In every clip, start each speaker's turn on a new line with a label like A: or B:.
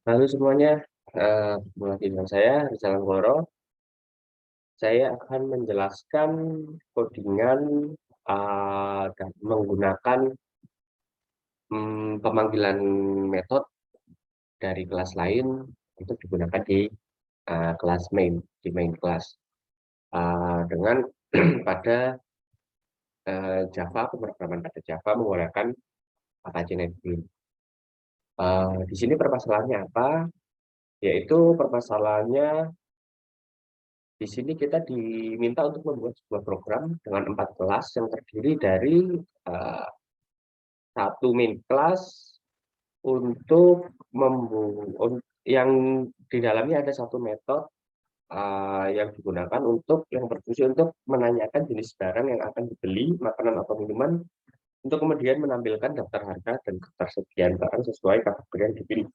A: Halo semuanya, ketemu lagi dengan saya Rizal Anggoro. Saya akan menjelaskan codingan dan menggunakan pemanggilan metode dari kelas lain untuk digunakan di kelas di main kelas dengan pada Java, pemrograman pada Java menggunakan Apache NetBeans. Di sini permasalahannya apa? Yaitu permasalahannya di sini kita diminta untuk membuat sebuah program dengan 4 kelas yang terdiri dari satu main class untuk yang di dalamnya ada satu metode yang digunakan yang berfungsi untuk menanyakan jenis barang yang akan dibeli, makanan atau minuman, untuk kemudian menampilkan daftar harga dan ketersediaan barang sesuai kategori yang dipilih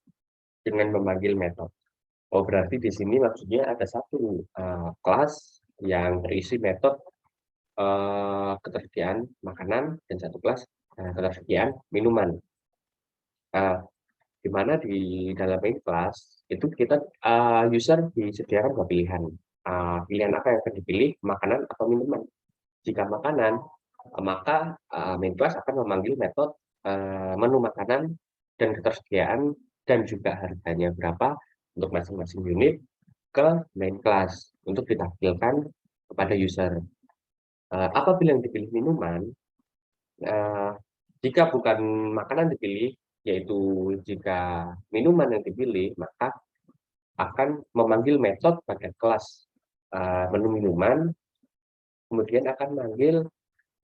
A: dengan memanggil metode. Oh, berarti di sini maksudnya ada satu kelas yang berisi metode ketersediaan makanan dan satu kelas ketersediaan minuman. Di mana di dalam main class itu kita user disediakan dua pilihan. Pilihan apa yang akan dipilih, makanan atau minuman. Jika makanan, maka main class akan memanggil metode menu makanan dan ketersediaan dan juga harganya berapa untuk masing-masing unit ke main class untuk ditampilkan kepada user. Apabila yang dipilih minuman, jika bukan makanan dipilih, yaitu jika minuman yang dipilih, maka akan memanggil metode pada kelas menu minuman, kemudian akan manggil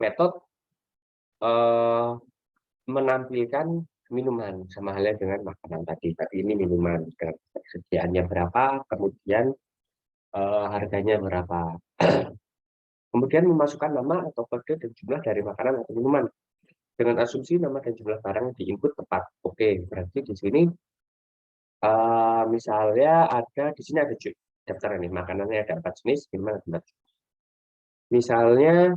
A: metode menampilkan minuman, sama halnya dengan makanan tadi. Tapi ini minuman, persediaannya berapa, kemudian harganya berapa. Kemudian memasukkan nama atau kode dan jumlah dari makanan atau minuman dengan asumsi nama dan jumlah barang di input tepat. Oke, berarti di sini misalnya di sini ada daftar nih, makanannya ada 4 jenis, minuman ada 4 jenis. Misalnya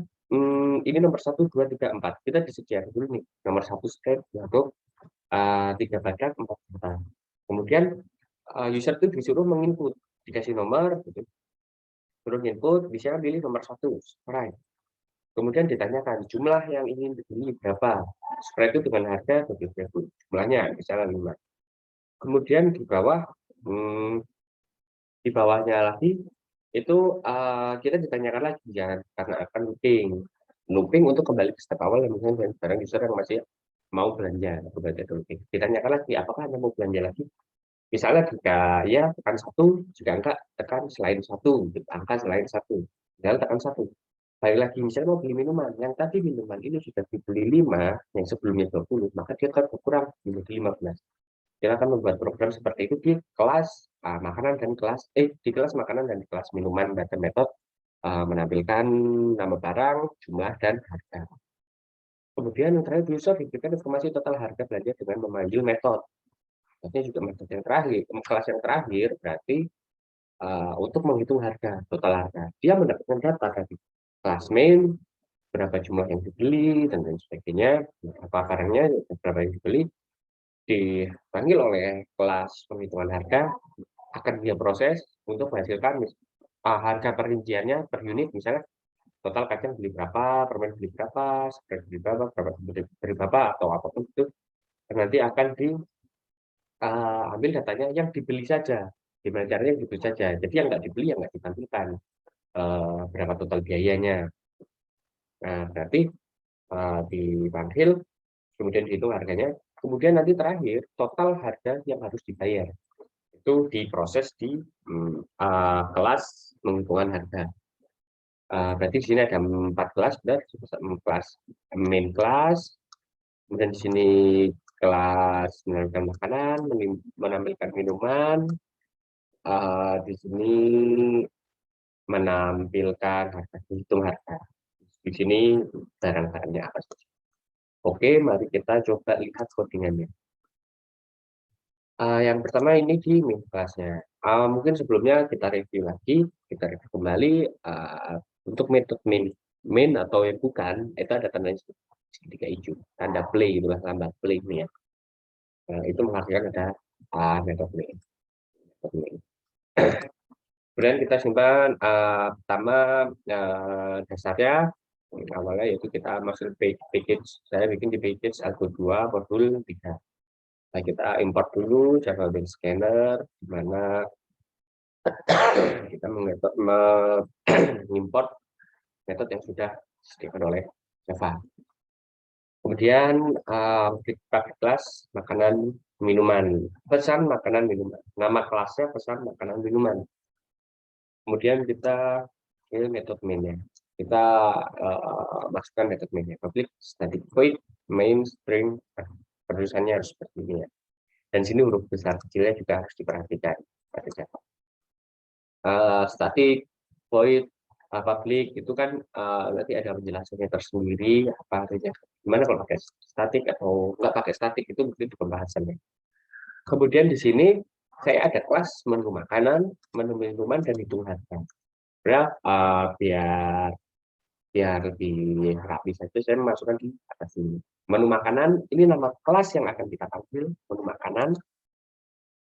A: ini nomor 1, 2, 3, 4. Kita disediakan dulu nih, nomor 1 step untuk 3 badak, 4 batang. Kemudian user itu disuruh menginput, dikasih nomor, gitu. Suruh input, bisa pilih nomor 1, subscribe. Kemudian ditanyakan jumlah yang ingin dibeli berapa. Subscribe itu dengan harga jumlahnya misalnya 5. Kemudian di bawahnya lagi itu kita ditanyakan lagi ya, karena akan looping untuk kembali ke step awal yang misalnya barang user yang masih mau belanja looping. Ditanyakan lagi apakah Anda mau belanja lagi, misalnya jika ya tekan 1, jika enggak tekan selain 1, angka selain 1, misalnya tekan 1. Balik lagi misalnya mau beli minuman, yang tadi minuman ini sudah dibeli 5, yang sebelumnya 20, maka dia akan berkurang menjadi 15. Kita akan membuat program seperti itu di kelas makanan dan di kelas makanan dan di kelas minuman pada metode menampilkan nama barang, jumlah, dan harga. Kemudian yang terakhir user diberikan informasi total harga belanja dengan memanggil metode. Artinya juga metode yang terakhir, kelas yang terakhir berarti untuk menghitung harga, total harga. Dia mendapatkan data dari kelas main, berapa jumlah yang dibeli, dan lain sebagainya, berapa barangnya, berapa yang dibeli, dipanggil oleh kelas penghitungan harga, akan dia proses untuk menghasilkan harga perinciannya per unit, misalnya total kacang beli berapa, permen beli berapa, spread beli berapa, beli berapa, atau apapun itu, nanti akan diambil datanya yang dibeli saja. Gimana caranya yang dibeli saja. Jadi yang nggak dibeli, yang nggak ditampilkan berapa total biayanya. Nah, berarti dipanggil, kemudian dihitung harganya, kemudian nanti terakhir total harga yang harus dibayar itu diproses di kelas penghitungan harga. Berarti di sini ada 4 kelas, benar? Kelas main class, kemudian di sini kelas menampilkan makanan, menampilkan minuman, di sini menampilkan harga, hitung harga. Di sini barang-barangnya apa saja. Oke, mari kita coba lihat codingannya. Yang pertama ini di main class-nya. Mungkin sebelumnya kita review lagi, kita review kembali untuk metode main atau yang bukan, itu ada tandanya segitiga hijau, tanda play, itulah tanda play ini ya. Itu mengartikan ada metode main. Kemudian kita simpan pertama dasarnya awalnya yaitu kita masuk package. Saya bikin di package Argo 2 modul 3. Nah, kita import dulu Java Beans Scanner, di mana kita mengimport metode yang sudah disediakan oleh Java. Kemudian pakai kelas makanan minuman, pesan makanan minuman. Nama kelasnya pesan makanan minuman. Kemudian kita ini metode mainnya. Kita masukkan metode mainnya. Public static void main string. Penulisannya harus seperti ini ya. Dan sini huruf besar kecilnya juga harus diperhatikan. Static void public itu kan nanti ada penjelasannya tersendiri apa artinya. Gimana kalau pakai static atau nggak pakai static itu mungkin di pembahasannya. Kemudian di sini saya ada kelas menu makanan, menu minuman, dan hitung harga. Biar lebih rapi saja, saya masukkan di atas ini. Menu makanan, ini nama kelas yang akan kita panggil, menu makanan.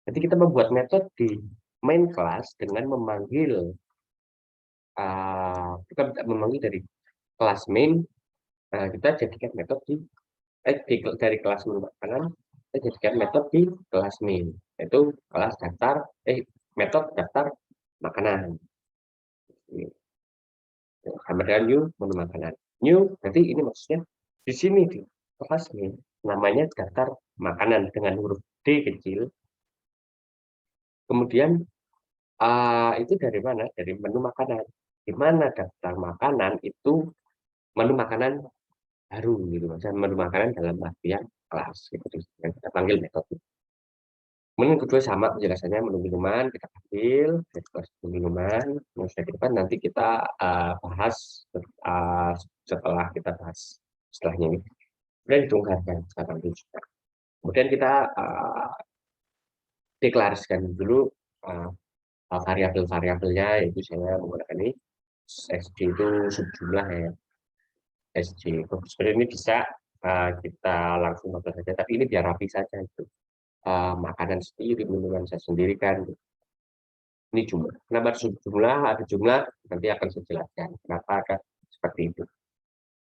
A: Nanti kita membuat metode di main class dengan memanggil, kita memanggil dari kelas main, kita jadikan metode dari kelas menu makanan, kita jadikan metode di kelas main, yaitu kelas daftar, metode daftar makanan. Ini. Sama dengan new menu makanan. New nanti ini maksudnya di sini di kelas main namanya daftar makanan dengan huruf D kecil. Kemudian itu dari mana? Dari menu makanan. Di mana daftar makanan itu menu makanan baru gitu. Maksudnya menu makanan dalam artian kelas gitu. Yang kita panggil metode. Kemudian kedua sama penjelasannya menu minuman kita panggil kelas minuman. Kemudian nanti kita bahas setelah kita bahas setelahnya ini. Kemudian hitung harga sekarang juga. Kemudian kita deklarasikan dulu variabel-variabelnya, yaitu saya menggunakan ini SJ itu subjumlah ya. SJ sebenarnya ini bisa kita langsung pakai saja, tapi ini biar rapi saja itu. Makanan sendiri, minuman saya sendiri kan. Ini jumlah. Kenapa subjumlah, ada jumlah, nanti akan saya jelaskan kenapa akan seperti itu.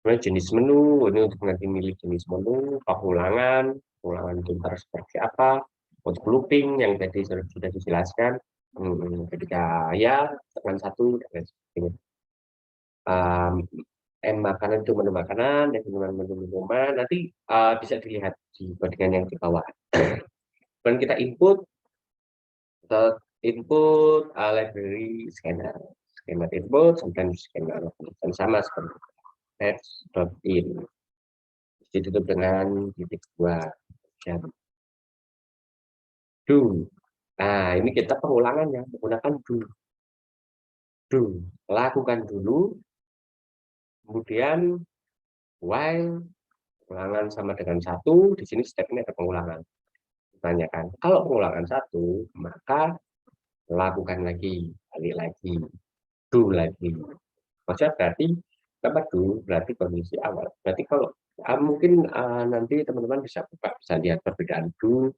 A: Kemudian jenis menu, ini untuk nanti milih jenis menu, pengulangan itu seperti apa, untuk looping yang tadi sudah dijelaskan, ketika ya tekan satu dan sebagainya. Makanan itu menu makanan dan menu minuman nanti bisa dilihat di bandingan yang di bawah. Dan kita input library scanner input sometimes scanner dan sama seperti text.in ditutup dengan titik 2 dan do. Nah, ini kita pengulangannya menggunakan do. Lakukan dulu, kemudian while pengulangan sama dengan 1, di sini step ini ada pengulangan. Tanyakan, kalau pengulangan 1, maka lakukan lagi, balik lagi, do lagi. Maksudnya berarti apa do? Berarti kondisi awal. Berarti kalau mungkin nanti teman-teman bisa lihat perbedaan do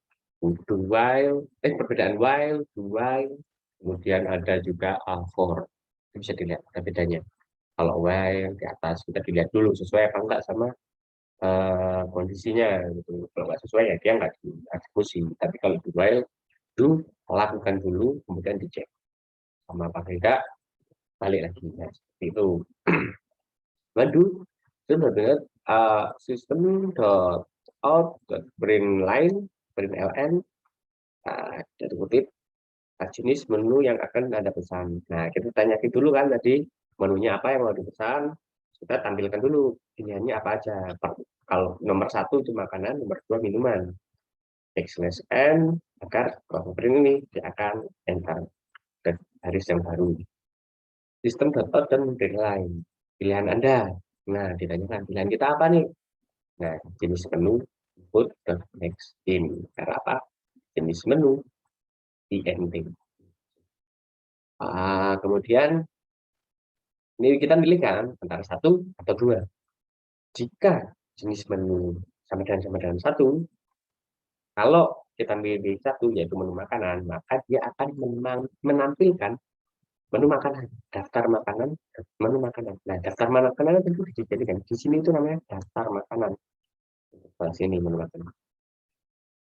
A: while, perbedaan while, do while, kemudian ada juga for. Bisa dilihat bedanya. Kalau while di atas kita dilihat dulu sesuai apa enggak sama kondisinya gitu. Kalau nggak sesuai ya dia nggak dieksekusi. Tapi kalau do while, do lakukan dulu kemudian dicek sama apa tidak, balik lagi. Nah, seperti itu. Madu itu benar sistem out print line print ln dari kutip jenis menu yang akan Anda pesan. Nah, kita tanyakan dulu kan tadi menunya apa yang mau dipesan, kita tampilkan dulu pilihannya apa aja. Kalau nomor 1 itu makanan, nomor 2 minuman. X/N agar kalau print ini dia akan enter ke baris yang baru. Sistem out dan deadline. Pilihan Anda. Nah, ditanyakan pilihan kita apa nih? Nah, jenis menu input dan next in. Karena apa? Jenis menu INT. Kemudian ini kita pilih kan antara 1 atau 2. Jika jenis menu sama dengan 1, kalau kita milih satu, yaitu menu makanan, maka dia akan menampilkan menu makanan, daftar makanan, menu makanan. Nah, daftar makanan tentu dijadikan di sini itu namanya daftar makanan. Sini menu makanan.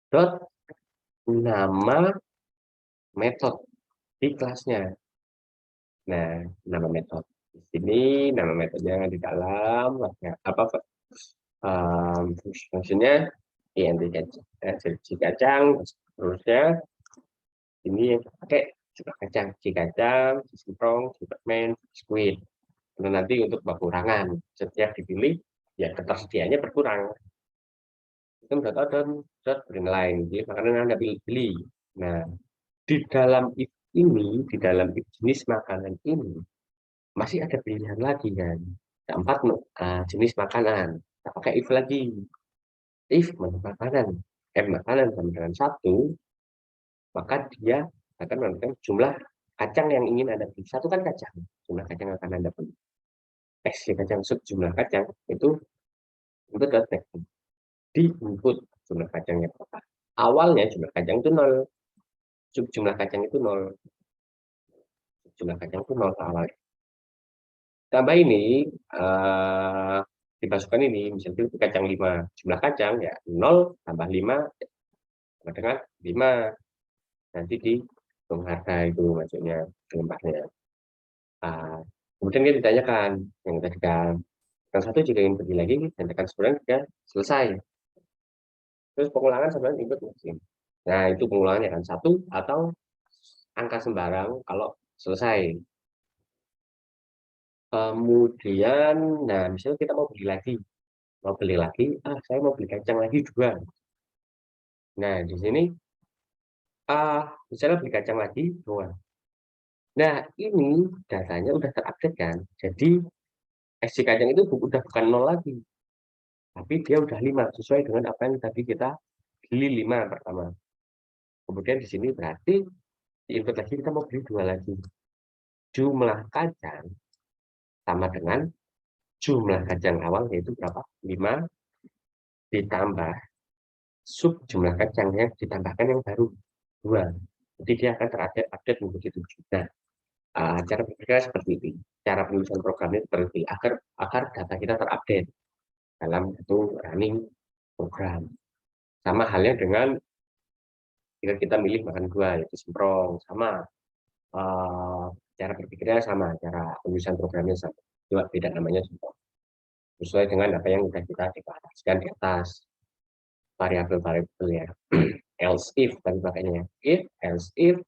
A: Dot nama metode di kelasnya. Nah, nama metode di sini, nama metodenya di dalam, apa fungsinya int kacang, seterusnya ini yang pakai jumlah kacang, kacang, semprong, superman, squid. Nah, nanti untuk kekurangan setiap dipilih ya ketersediaannya berkurang. Itu dot line, jadi makanan yang anda pilih. Nah, di dalam if ini, di dalam if jenis makanan ini masih ada pilihan lagi kan. Keempat jenis makanan. Kita pakai if lagi. If menu makanan, makanan sama dengan satu, maka dia akan menentukan jumlah kacang yang ingin Anda pilih. Satu kan kacang, jumlah kacang yang akan Anda pilih. Kacang sub jumlah kacang itu input text. Di input jumlah kacangnya berapa. Awalnya jumlah kacang itu 0. Sub jumlah kacang itu 0. Jumlah kacang itu 0 awalnya. Tambah ini, dimasukkan ini, misalnya itu kacang 5. Jumlah kacang ya 0 tambah 5 sama dengan 5. Nanti dihitung harga itu maksudnya kelempahnya. Kemudian dia ditanyakan yang tadi kan, yang satu jika ingin pergi lagi dan tekan sebenarnya jika selesai. Terus pengulangan sebenarnya input mesin. Nah, itu pengulangannya kan satu atau angka sembarang kalau selesai. Kemudian, nah misalnya kita mau beli lagi, saya mau beli kacang lagi 2. Nah, di sini misalnya beli kacang lagi 2. Nah, ini datanya udah terupdate kan. Jadi SC kacang itu udah bukan 0 lagi. Tapi dia udah 5 sesuai dengan apa yang tadi kita beli 5 pertama. Kemudian di sini berarti di input lagi kita mau beli 2 lagi. Jumlah kacang sama dengan jumlah kacang awal yaitu berapa? 5 ditambah sub jumlah kacang yang ditambahkan yang baru 2. Jadi dia akan terupdate menjadi 7. Nah, cara berpikirnya seperti ini. Cara penulisan programnya seperti ini agar data kita terupdate dalam satu running program. Sama halnya dengan jika kita milih makan 2, yaitu semprong, sama cara berpikirnya sama, cara penulisan programnya sama. Cuma beda namanya semprong. Sesuai dengan apa yang sudah kita deklarasikan di atas variabel-variabel ya. Else if tadi pakainya. If, else if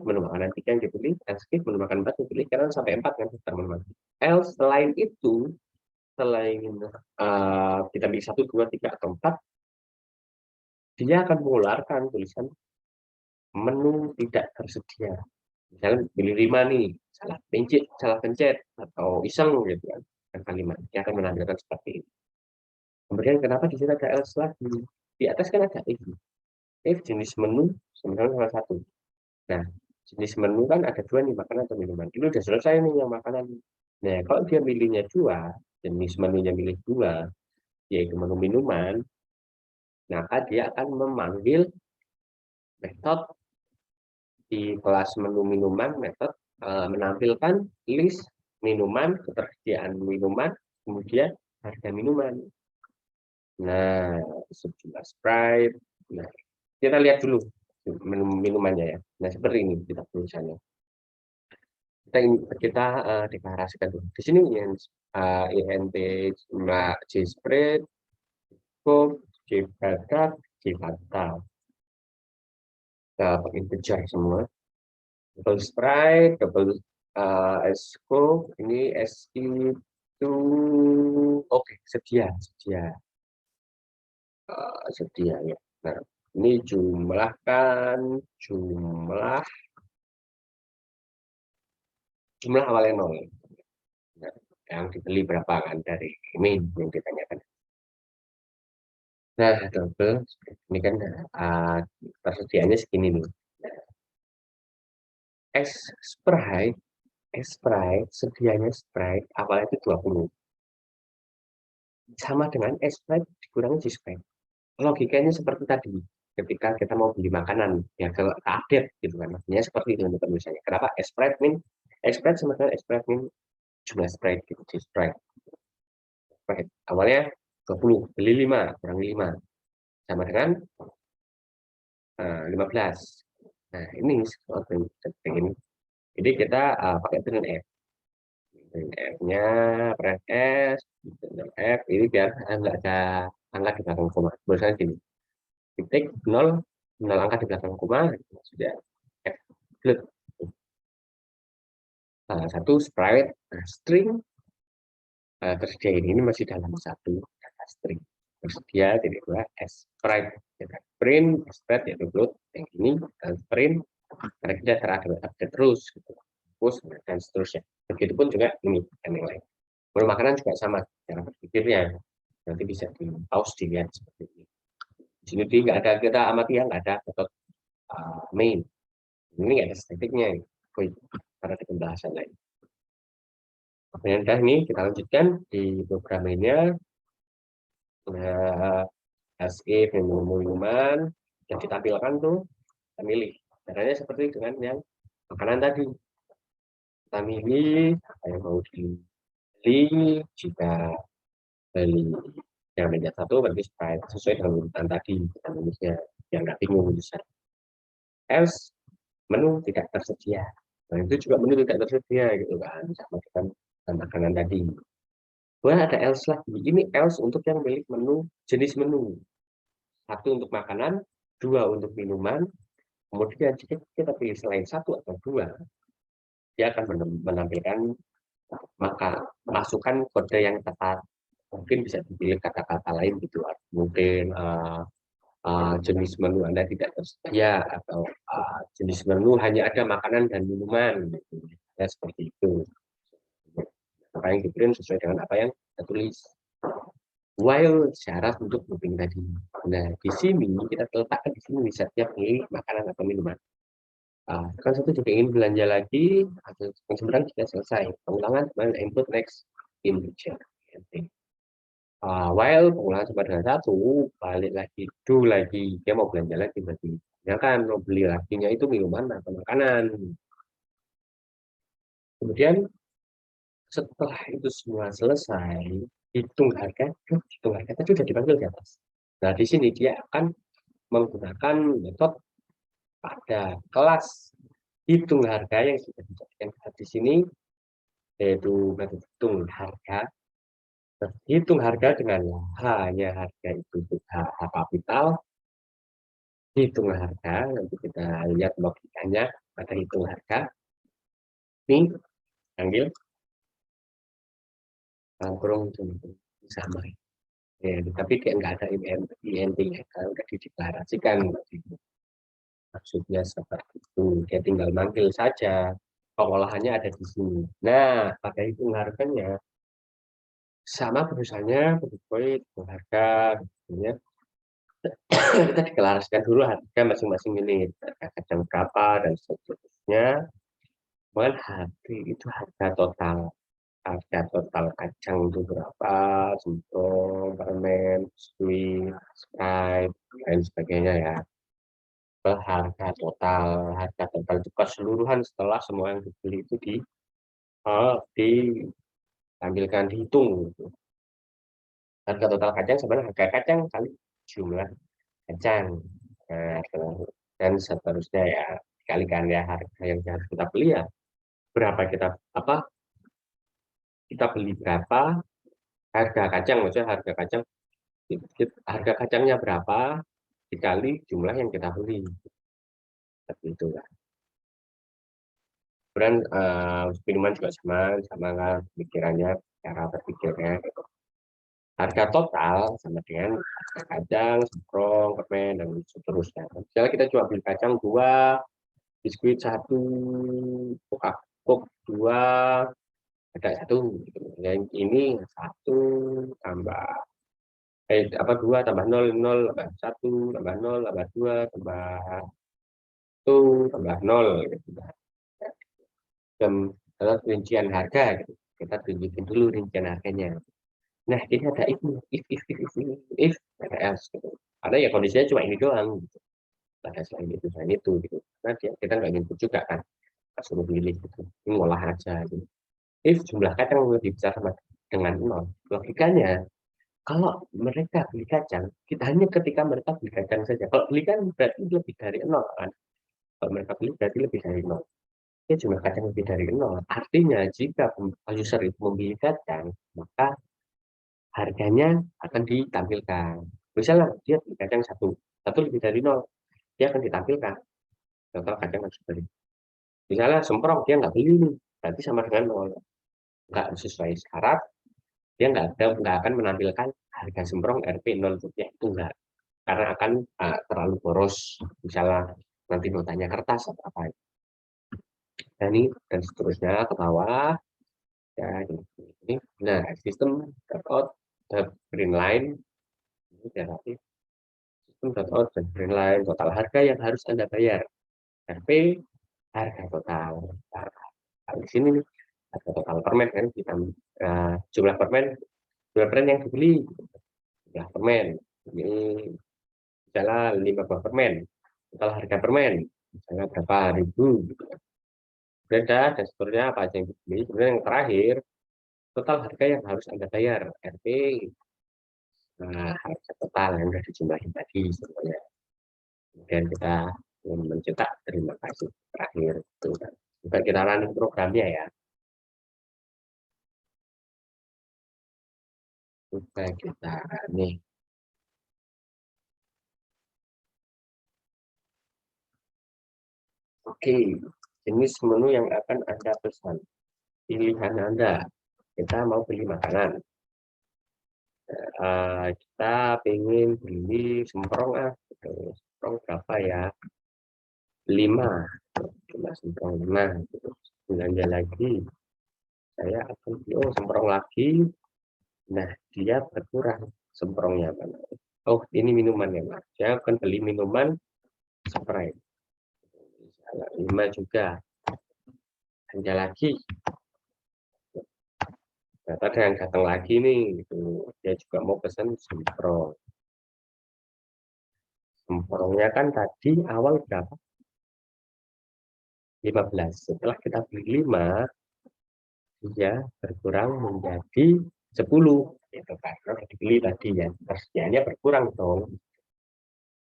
A: menu makanan 3 yang dipilih, else if menu makanan 4 dipilih, karena sampai 4 kan menu makanan. Else selain itu, selain kita pilih 1, 2, 3, atau 4, dia akan mengeluarkan tulisan menu tidak tersedia. Misalnya pilih 5 nih, salah pencet atau iseng gitu kan. Kalimat yang akan menampilkan seperti ini. Kemudian kenapa di sini ada else lagi? Di atas kan ada if jenis menu sebenarnya salah satu. Nah, jenis menu kan ada 2 nih, makanan atau minuman. Ini udah selesai nih yang makanan. Nah, kalau dia milihnya 2, jenis menunya milih 2, yaitu menu minuman, maka dia akan memanggil metode di kelas menu minuman, metode menampilkan list minuman, ketersediaan minuman, kemudian harga minuman. Nah, sejumlah Sprite. Nah, kita lihat dulu menu minumannya ya. Nah, seperti ini kita tulisannya. Kita deklarasikan dulu. Di sini yang int J spread, scope, J product, J fatal. Pakai integer semua. Double sprite, double scope, ini itu oke, sedia sedia ya. Nah, ini jumlahkan jumlah awalnya 0. Nah, yang dibeli berapa kan dari main yang ditanyakan. Nah, double ini kan persediaannya segini nih. Es Sprite sedianya Sprite awalnya itu 20. Sama dengan Sprite dikurangi Sprite. logikanya seperti tadi, ketika kita mau beli makanan, ya kalau update gitu kan, maksudnya seperti itu untuk misalnya. Kenapa Sprite min? Sprite sama dengan Sprite min jumlah Sprite gitu, di Sprite. Sprite. Awalnya 20, beli 5, kurangi 5, sama dengan 15. Nah, ini sesuatu yang ini. Jadi kita pakai pilihan F. Pilihan F-nya, pilihan S, pilihan F, ini biar nggak ada angka di belakang koma. Misalnya gini, titik 0, 0 angka di belakang koma, sudah F. Flut. Satu sprite, string, tersedia ini masih dalam satu data string. Tersedia titik dua sprite. Kita print, sprite, yaitu float. Yang ini, print, karena kita terupdate terus. Gitu. Push, dan seterusnya. Begitupun juga ini, dan yang lain. Menu makanan juga sama, cara berpikirnya. Nanti bisa di pause dilihat seperti ini. Di sini nggak ada, kita amati ya, nggak ada metode main. Ini nggak ada statiknya. Karena di pembahasan lain. Kemudian ini kita lanjutkan di program lainnya. As if minuman yang ditampilkan tuh kita milih. Caranya seperti dengan yang makanan tadi. Kita milih apa yang mau dibeli. Jika beli yang meja satu berarti sesuai dengan urutan tadi kita nulisnya, yang nggak bingung tulisan. Else menu tidak tersedia. Nah itu juga menu tidak tersedia gitu kan, sama dengan makanan tadi. Wah, ada else lagi. Ini else untuk yang milik menu, jenis menu. Satu untuk makanan, dua untuk minuman. Kemudian jika kita pilih selain satu atau dua, dia akan menampilkan maka masukkan kode yang tepat. Mungkin bisa dipilih kata-kata lain gitu. Mungkin jenis menu Anda tidak tersedia atau jenis menu hanya ada makanan dan minuman. Gitu. Ya, seperti itu. Apa yang diprint sesuai dengan apa yang kita tulis. While syarat untuk looping tadi. Nah, di sini kita letakkan di sini setiap pilih makanan atau minuman. Kan satu juga ingin belanja lagi, atau sebenarnya sudah selesai. Pengulangan input next integer. While pengulangan sampai dengan satu, balik lagi, do lagi, dia mau belanja lagi berarti. Ya kan, mau beli laginya itu minuman atau makanan. Kemudian setelah itu semua selesai, hitung harga tadi sudah dipanggil di atas. Nah, di sini dia akan menggunakan metode pada kelas hitung harga yang sudah dijadikan di sini, yaitu metode hitung harga. Hitung harga dengan hanya harga itu H kapital, hitung harga, nanti kita lihat logikanya pada hitung harga. Ini panggil kurung sama. Ya, tapi kayak nggak ada INT ya, kalau nggak dideklarasikan. Maksudnya seperti itu, dia tinggal manggil saja, pengolahannya ada di sini. Nah, pada hitung harganya, sama perusahaannya, betul harga, ya. Kita deklarasikan dulu harga masing-masing ini, harga kacang berapa, dan seterusnya. Kemudian harga itu harga total kacang itu berapa, singkong, permen, biskuit, Sprite, dan sebagainya ya. Harga total itu keseluruhan setelah semua yang dibeli itu ditampilkan, dihitung. Harga total kacang sebenarnya harga kacang kali jumlah kacang. Nah, dan seterusnya ya, dikalikan ya harga yang harus kita beli ya berapa, kita beli berapa, harga kacang, maksudnya harga kacangnya berapa dikali jumlah yang kita beli, seperti itu kan. Kemudian minuman juga sama kan pikirannya, cara berpikirnya. Harga total sama dengan harga kacang, semprong, permen, dan seterusnya. Misalnya kita cuma beli kacang 2, biskuit 1, Coke 2, ada 1. Yang ini 1 tambah 2 tambah 0, 0 tambah 1 tambah 0 tambah 2 tambah 1 tambah 0 gitu. Dan rincian harga gitu. Kita tunjukin dulu rincian harganya. Nah, ini ada if, ada else gitu. Karena ya kondisinya cuma ini doang gitu. Ada selain itu gitu. Karena kita nggak input juga kan, nggak suruh pilih gitu. Ini ngolah aja gitu. If jumlah kacang lebih besar sama dengan 0, logikanya kalau mereka beli kacang, kita hanya ketika mereka beli kacang saja. Kalau beli kan berarti lebih dari 0 kan. Kalau mereka beli berarti lebih dari 0. Ya jumlah kacang lebih dari 0. Artinya jika user itu membeli kacang, maka harganya akan ditampilkan. Misalnya dia beli kacang satu lebih dari 0, dia akan ditampilkan total kacang harus beli. Misalnya semprong dia nggak beli nih, berarti sama dengan 0. Nggak sesuai syarat, dia nggak akan menampilkan harga semprong Rp 0 itu enggak. Karena akan terlalu boros, misalnya nanti notanya kertas atau apa. Dan ini dan seterusnya ke bawah. Ya, ini. Nah, sistem out green line ini berarti sistem out dan green line total harga yang harus Anda bayar. RP harga total. Nah, di sini nih harga total permen kan kita jumlah permen yang dibeli, jumlah permen ini misalnya 5 buah permen, total harga permen misalnya berapa ribu gitu. Beda dan seterusnya apa aja yang dibeli. Kemudian yang terakhir total harga yang harus Anda bayar RP, harga total yang sudah dijumlahin tadi semuanya. Kemudian kita mencetak terima kasih terakhir itu. Juga kita running programnya ya. Coba kita nih. Oke, jenis menu yang akan Anda pesan. Pilihan Anda. Kita mau beli makanan. Kita pengen beli semprong gitu. Semprong berapa ya? 5. 5 semprong. Nah, gitu. Belanja lagi. Saya akan beli semprong lagi. Nah, dia berkurang semprongnya mana? Oh, ini minumannya, Mas. Saya akan beli minuman Sprite. 5 juga. Belanja lagi. Nah, ada yang datang lagi nih, gitu. Dia juga mau pesan semprong. Semprongnya kan tadi awal berapa? 15. Setelah kita beli 5, dia berkurang menjadi 10. Gitu kan. Karena dibeli tadi ya. Persediaannya berkurang dong.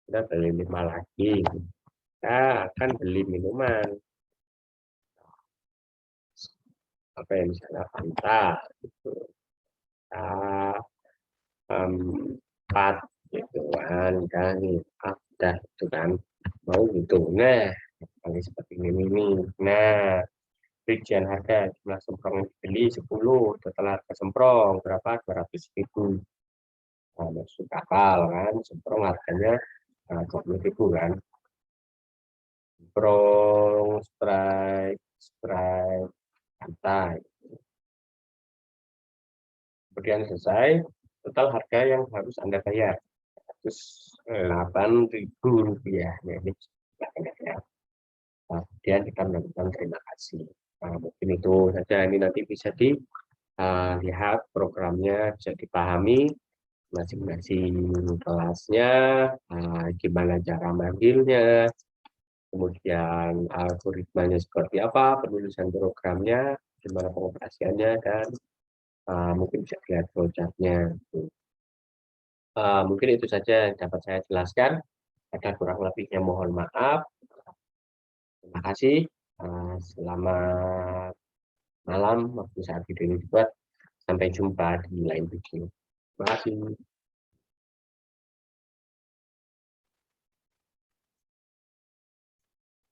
A: Kita beli 5 lagi. Kita akan beli minuman. Apa ya, misalnya Fanta. Gitu. Kita 4 gitu kan. Dan udah itu kan. Mau gitu. Nah, kali seperti ini. Nah, rincian harga jumlah semprong yang dibeli 10, total harga semprong berapa? 200.000. Nah, masuk akal kan, semprong harganya 20.000 kan. Semprong, Sprite, santai. Kemudian selesai, total harga yang harus Anda bayar. Rp8.000. Nah, ini kemudian kita melakukan terima kasih. Nah, mungkin itu saja. Ini nanti bisa dilihat programnya, bisa dipahami masing-masing kelasnya, gimana cara manggilnya, kemudian algoritmanya seperti apa, penulisan programnya, gimana pengoperasiannya, dan mungkin bisa dilihat flowchart-nya. Mungkin itu saja yang dapat saya jelaskan. Ada kurang lebihnya mohon maaf. Terima kasih. Selamat malam waktu saat video ini dibuat. Sampai jumpa di lain video. Terima kasih.